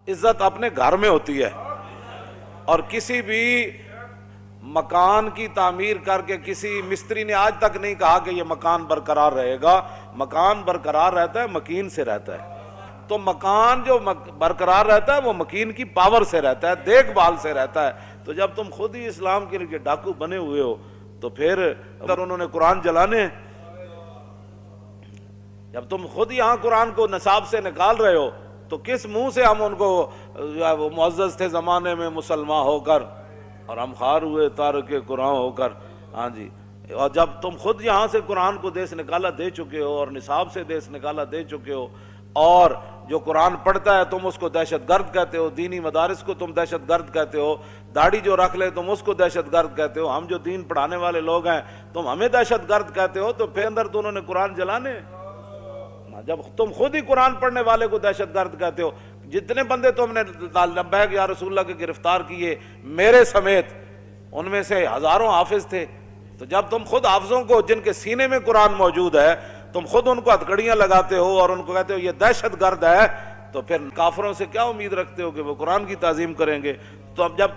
عزت اپنے گھر میں ہوتی ہے، اور کسی بھی مکان کی تعمیر کر کے کسی مستری نے آج تک نہیں کہا کہ یہ مکان برقرار رہے گا. مکان برقرار رہتا ہے مکین سے رہتا ہے. تو مکان جو برقرار رہتا ہے وہ مکین کی پاور سے رہتا ہے، دیکھ بھال سے رہتا ہے. تو جب تم خود ہی اسلام کے لیے ڈاکو بنے ہوئے ہو تو پھر اگر انہوں نے قرآن جلانے، جب تم خود یہاں قرآن کو نصاب سے نکال رہے ہو تو کس منہ سے ہم ان کو، وہ معزز تھے زمانے میں مسلمان ہو کر اور ہم خار ہوئے تارک قرآن ہو کر. ہاں جی، اور جب تم خود یہاں سے قرآن کو دیس نکالا دے چکے ہو اور نصاب سے دیس نکالا دے چکے ہو، اور جو قرآن پڑھتا ہے تم اس کو دہشت گرد کہتے ہو، دینی مدارس کو تم دہشت گرد کہتے ہو، داڑھی جو رکھ لے تم اس کو دہشت گرد کہتے ہو، ہم جو دین پڑھانے والے لوگ ہیں تم ہمیں دہشت گرد کہتے ہو، تو پھر اندر تو انہوں نے قرآن جلانے. جب تم خود ہی قرآن پڑھنے والے کو دہشت گرد کہتے ہو، جتنے بندے تم نے لبیک یا رسول اللہ کے گرفتار کیے میرے سمیت، ان میں سے ہزاروں حافظ تھے. تو جب تم خود حافظوں کو جن کے سینے میں قرآن موجود ہے تم خود ان کو ہتھکڑیاں لگاتے ہو اور ان کو کہتے ہو یہ دہشت گرد ہے، تو پھر کافروں سے کیا امید رکھتے ہو کہ وہ قرآن کی تعظیم کریں گے؟ تو اب جب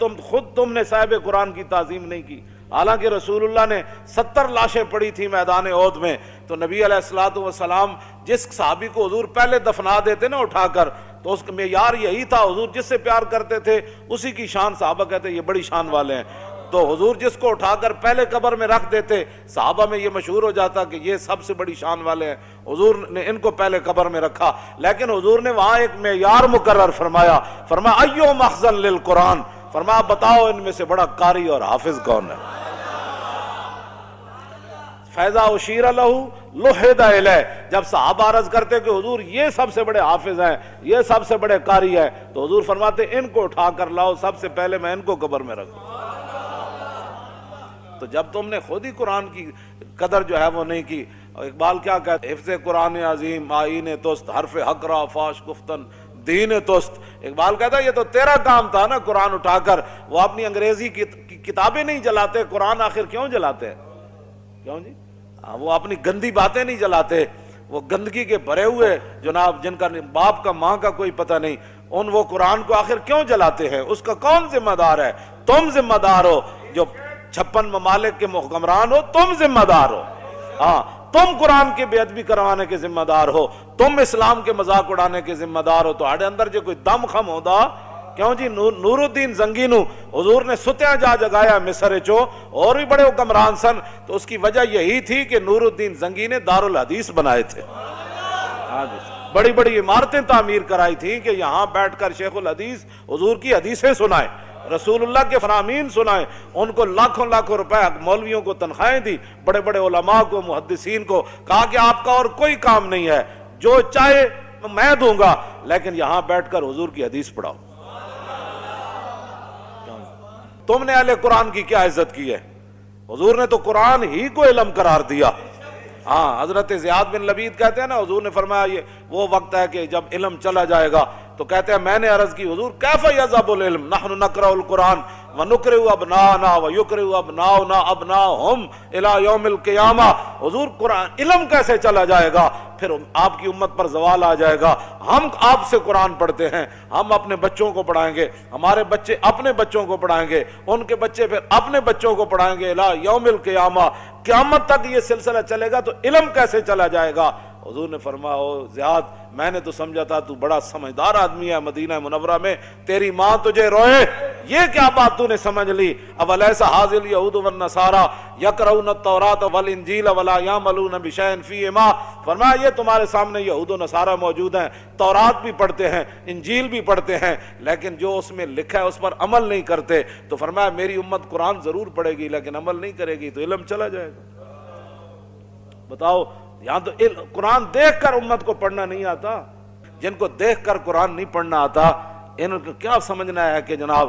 تم نے صاحب قرآن کی تعظیم نہیں کی، حالانکہ رسول اللہ نے 70 لاشیں پڑی تھی میدان احد میں، تو نبی علیہ الصلوۃ والسلام جس صحابی کو حضور پہلے دفنا دیتے نا اٹھا کر، تو اس کا معیار یہی تھا، حضور جس سے پیار کرتے تھے اسی کی شان صحابہ کہتے یہ بڑی شان والے ہیں. تو حضور جس کو اٹھا کر پہلے قبر میں رکھ دیتے صحابہ میں یہ مشہور ہو جاتا کہ یہ سب سے بڑی شان والے ہیں، حضور نے ان کو پہلے قبر میں رکھا. لیکن حضور نے وہاں ایک معیار مقرر فرمایا ایو مخزن للقرآن، فرمایا بتاؤ ان میں سے بڑا قاری اور حافظ کون ہے؟ فیضا اشیر لہو لحد الیہ، جب صحابہ عرض کرتے کہ حضور یہ سب سے بڑے حافظ ہیں، یہ سب سے بڑے قاری ہیں، تو حضور فرماتے ان کو اٹھا کر لاؤ، سب سے پہلے میں ان کو قبر میں رکھوں. تو جب تم نے خود ہی قرآن کی قدر جو ہے وہ نہیں کی. اقبال کیا کہتے ہیں؟ حفظ قرآن عظیم آئین توست، حرف حق را فاش گفتن دین توست. اقبال کہتا ہے یہ تو تیرا کام تھا نا قرآن اٹھا کر. وہ اپنی انگریزی کی کتابیں نہیں جلاتے، قرآن آخر کیوں جلاتے ہیں؟ کیوں جی؟ وہ اپنی گندی باتیں نہیں جلاتے، وہ گندگی کے بھرے ہوئے جناب جن کا باپ کا ماں کا کوئی پتہ نہیں، وہ قرآن کو آخر کیوں جلاتے ہیں؟ اس کا کون ذمہ دار ہے؟ تم ذمہ دار ہو، جو 56 ممالک کے حکمران ہو، تم ذمہ دار ہو. ہاں، تم قرآن کی بے ادبی کروانے کے ذمہ دار ہو، تم اسلام کے مذاق اڑانے کے ذمہ دار ہو. تو ہڈے اندر جو کوئی دم خم ہوتا کیوں جی؟ نور الدین زنگی نو حضور نے ستیاں جا جگایا مصر چو، اور بھی بڑے حکمران سن. تو اس کی وجہ یہی تھی کہ نور الدین زنگی نے دارالحدیث بنائے تھے، بڑی بڑی عمارتیں تعمیر کرائی تھیں کہ یہاں بیٹھ کر شیخ الحدیث حضور کی حدیثیں سنائے، رسول اللہ کے فرامین سنائے. ان کو لاکھوں لاکھوں روپے مولویوں کو تنخواہیں دی، بڑے بڑے علماء کو، محدثین کو، کہا کہ آپ کا اور کوئی کام نہیں ہے، جو چاہے میں دوں گا، لیکن یہاں بیٹھ کر حضور کی حدیث پڑھاؤ. تم نے اہل قرآن کی کیا عزت کی ہے؟ حضور نے تو قرآن ہی کو علم قرار دیا. ہاں، حضرت زیاد بن لبید کہتے ہیں نا، حضور نے فرمایا یہ وہ وقت ہے کہ جب علم چلا جائے گا. تو کہتے ہیں میں نے عرض کی حضور کیف یذهب العلم نحن نقرأ القرآن ونقرئ ابناءنا ويقرئ ابناؤنا ابناءهم الى يوم القیامہ. حضور قرآن علم کیسے چلا جائے گا؟ پھر آپ کی امت پر زوال آ جائے گا. ہم آپ سے قرآن پڑھتے ہیں، ہم اپنے بچوں کو پڑھائیں گے، ہمارے بچے اپنے بچوں کو پڑھائیں گے، ان کے بچے پھر اپنے بچوں کو پڑھائیں گے الى یوم القیامہ. قیامت تک یہ سلسلہ چلے گا، تو علم کیسے چلا جائے گا؟ حضور نے فرمایا او زیاد، میں نے تو سمجھا تھا تو بڑا سمجھدار آدمی ہے، مدینہ منورہ میں تیری ماں تجھے روئے، یہ کیا بات تو نے سمجھ لی؟ اولیس ھذ الیہود والنصارى یقرؤون التوراۃ والانجیل ولا یعملون بشیء فیہما. فرمایا یہ تمہارے سامنے یہود و نصارہ موجود ہیں، تورات بھی پڑھتے ہیں، انجیل بھی پڑھتے ہیں، لیکن جو اس میں لکھا ہے اس پر عمل نہیں کرتے. تو فرمایا میری امت قرآن ضرور پڑھے گی لیکن عمل نہیں کرے گی، تو علم چلا جائے گا. بتاؤ، یہاں تو قرآن دیکھ کر امت کو پڑھنا نہیں آتا. جن کو دیکھ کر قرآن نہیں پڑھنا آتا، ان کو کیا سمجھنا ہے کہ جناب